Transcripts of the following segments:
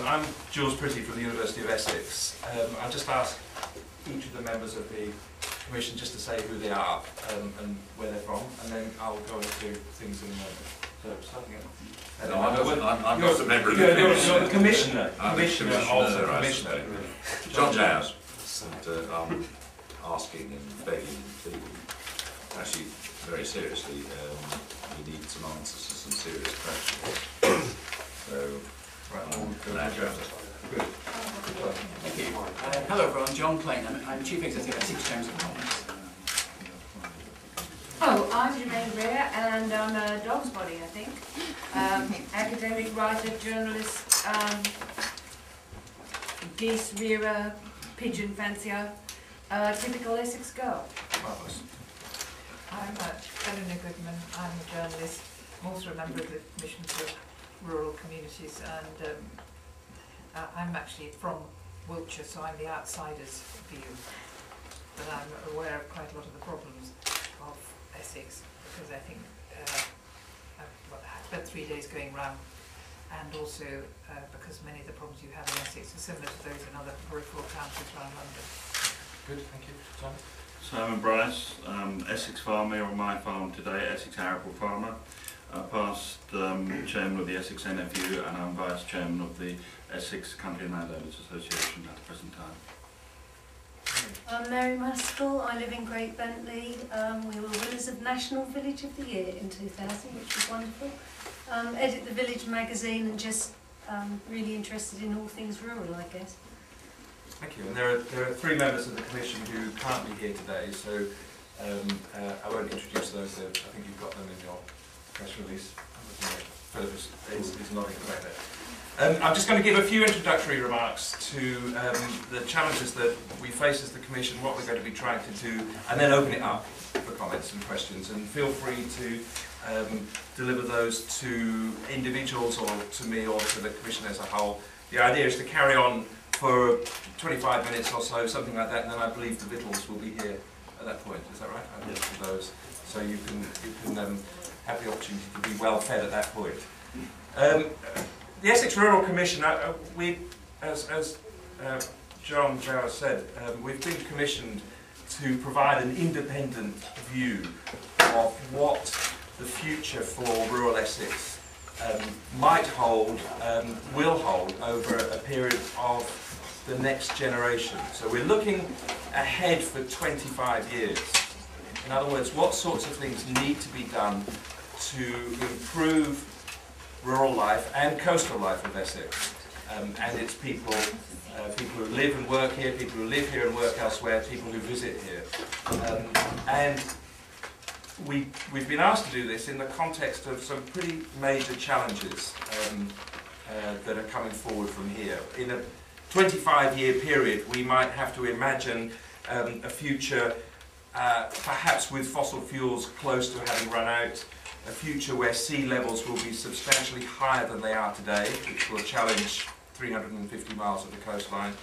I'm Jules Pretty from the University of Essex. I'll just ask each of the members of the Commission just to say who they are and where they're from, and then I'll go into things in a moment. So, starting at... No, I'm not a member of the Commission. You're the Commissioner. Commissioner of the Commissioner. John Jowers. And I'm asking and begging and pleading, actually very seriously, we need some answers to some serious questions. So, Good. Thank you. Hello everyone, John Clayton. I'm Chief Executive at Essex Chamber of Commerce. Oh, I'm Jermaine Greer and I'm a dog's body, I think. Academic writer, journalist, geese rearer, pigeon fancier, typical Essex girl. Marvellous. I'm Eleanor Goodman. I'm a journalist, I'm also a member of the Commission for Rural Communities, and I'm actually from Wiltshire, so I'm the outsider's view. But I'm aware of quite a lot of the problems of Essex, because I think I've spent 3 days going round, and also because many of the problems you have in Essex are similar to those in other peripheral counties around London. Good, thank you. Simon? Simon Bryce, Essex farmer on my farm today, Essex Arable Farmer. Past chairman of the Essex NFU, and I'm vice chairman of the Essex Country and Landowners Association at the present time. I'm Mary Maskell. I live in Great Bentley. We were winners of National Village of the Year in 2000, which was wonderful. Edit the Village magazine, and just really interested in all things rural, I guess. Thank you. And there are three members of the Commission who can't be here today, so I won't introduce those. I think you've got them in your press release. Philip is nodding away there. I'm just going to give a few introductory remarks to the challenges that we face as the Commission, what we're going to be trying to do, and then open it up for comments and questions. And feel free to deliver those to individuals or to me or to the Commission as a whole. The idea is to carry on for 25 minutes or so, something like that, and then I believe the victuals will be here at that point. Is that right? I look for those, so you can have the opportunity to be well fed at that point. The Essex Rural Commission, as John Jowers said, we've been commissioned to provide an independent view of what the future for rural Essex might hold, will hold over a period of the next generation. So we're looking ahead for 25 years. In other words, what sorts of things need to be done to improve rural life and coastal life of Essex and its people, people who live and work here, people who live here and work elsewhere, people who visit here. And we've been asked to do this in the context of some pretty major challenges that are coming forward from here. In a 25-year period, we might have to imagine a future perhaps with fossil fuels close to having run out, a future where sea levels will be substantially higher than they are today, which will challenge 350 miles of the coastline,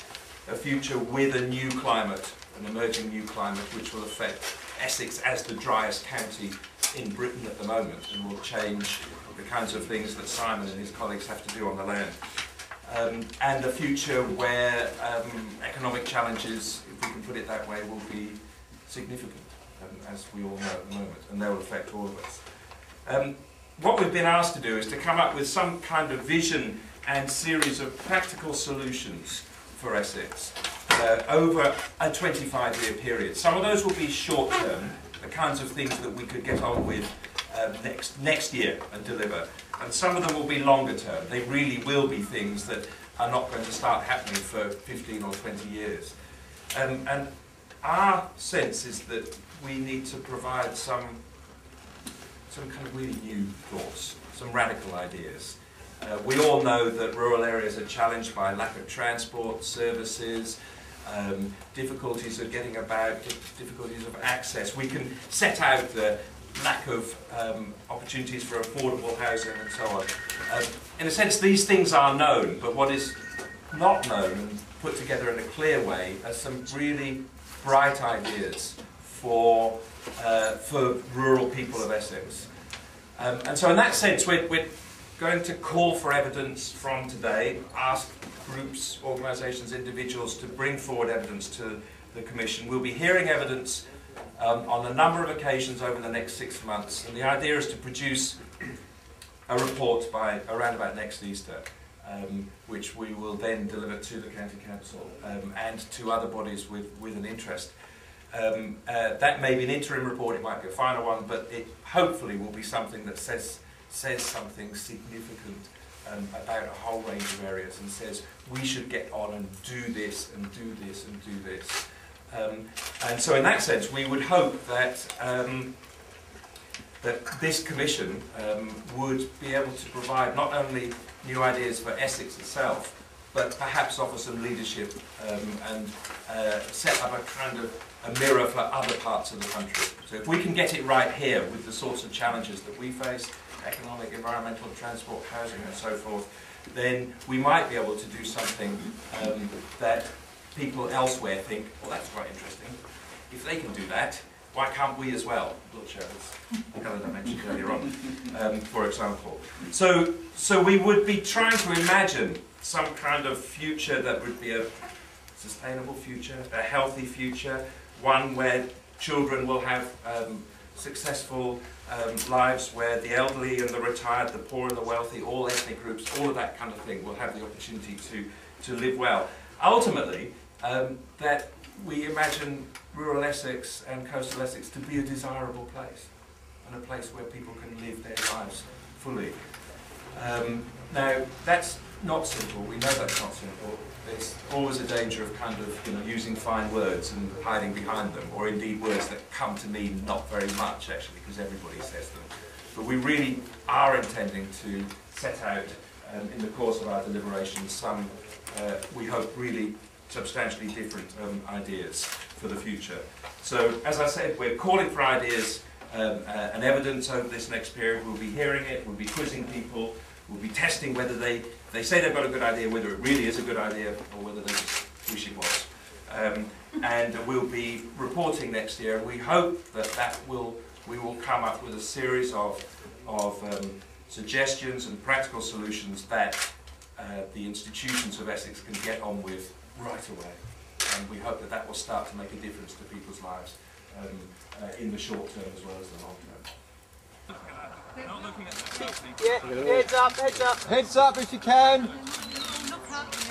a future with a new climate, an emerging new climate, which will affect Essex as the driest county in Britain at the moment and will change the kinds of things that Simon and his colleagues have to do on the land. And a future where economic challenges, if we can put it that way, will be significant, as we all know at the moment, and they will affect all of us. What we've been asked to do is to come up with some kind of vision and series of practical solutions for Essex over a 25-year period. Some of those will be short-term, the kinds of things that we could get on with next year and deliver, and some of them will be longer-term. They really will be things that are not going to start happening for 15 or 20 years. And our sense is that we need to provide some kind of really new thoughts, some radical ideas. We all know that rural areas are challenged by lack of transport, services, difficulties of getting about, difficulties of access. We can set out the lack of opportunities for affordable housing and so on. In a sense, these things are known, but what is not known and put together in a clear way are some really bright ideas for rural people of Essex. And so in that sense, we're going to call for evidence from today, ask groups, organisations, individuals to bring forward evidence to the Commission. We'll be hearing evidence on a number of occasions over the next 6 months, and the idea is to produce a report by around about next Easter, which we will then deliver to the County Council and to other bodies with an interest. That may be an interim report, it might be a final one, but it hopefully will be something that says something significant about a whole range of areas and says we should get on and do this and do this and do this. And so in that sense we would hope that that this Commission would be able to provide not only new ideas for Essex itself, but perhaps offer some leadership and set up a kind of a mirror for other parts of the country. So if we can get it right here with the sorts of challenges that we face, economic, environmental, transport, housing and so forth, then we might be able to do something that people elsewhere think, well, that's quite interesting. If they can do that, why can't we as well? Wiltshire, as Helen mentioned earlier on, for example. So we would be trying to imagine some kind of future that would be a sustainable future, a healthy future, one where children will have successful lives, where the elderly and the retired, the poor and the wealthy, all ethnic groups, all of that kind of thing will have the opportunity to live well. Ultimately, that we imagine rural Essex and coastal Essex to be a desirable place, and a place where people can live their lives fully. Now, that's not simple. We know that's not simple. There's always a danger of kind of using fine words and hiding behind them, or indeed words that come to mean not very much actually, because everybody says them. But we really are intending to set out in the course of our deliberations some, we hope, really substantially different ideas for the future. So, as I said, we're calling for ideas and evidence over this next period. We'll be hearing it, we'll be quizzing people, we'll be testing whether they say they've got a good idea, whether it really is a good idea, or whether they just wish it was. And we'll be reporting next year, and we hope that we will come up with a series of suggestions and practical solutions that the institutions of Essex can get on with right away. And we hope that will start to make a difference to people's lives in the short term as well as the long term. Yeah, heads up, heads up. Heads up if you can.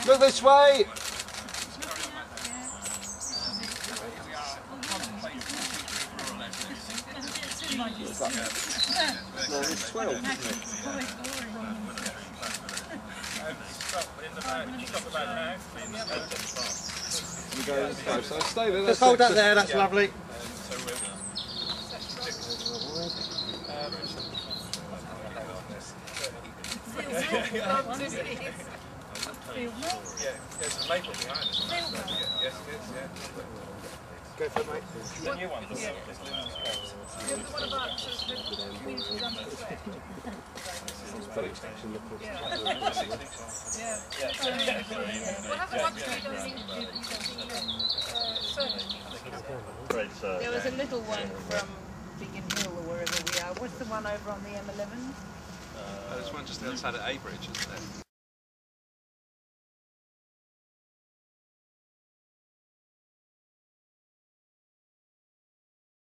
Look this way. No, it's 12, isn't it? You go this way, so stay there. Just hold that there, that's lovely. Go for it, mate. The new one. What about the community done this way? What happened once we don't need service? There was a little one from Biggin Hill or wherever we are. What's the one over on the M11? There's one just outside of A Bridge, isn't there?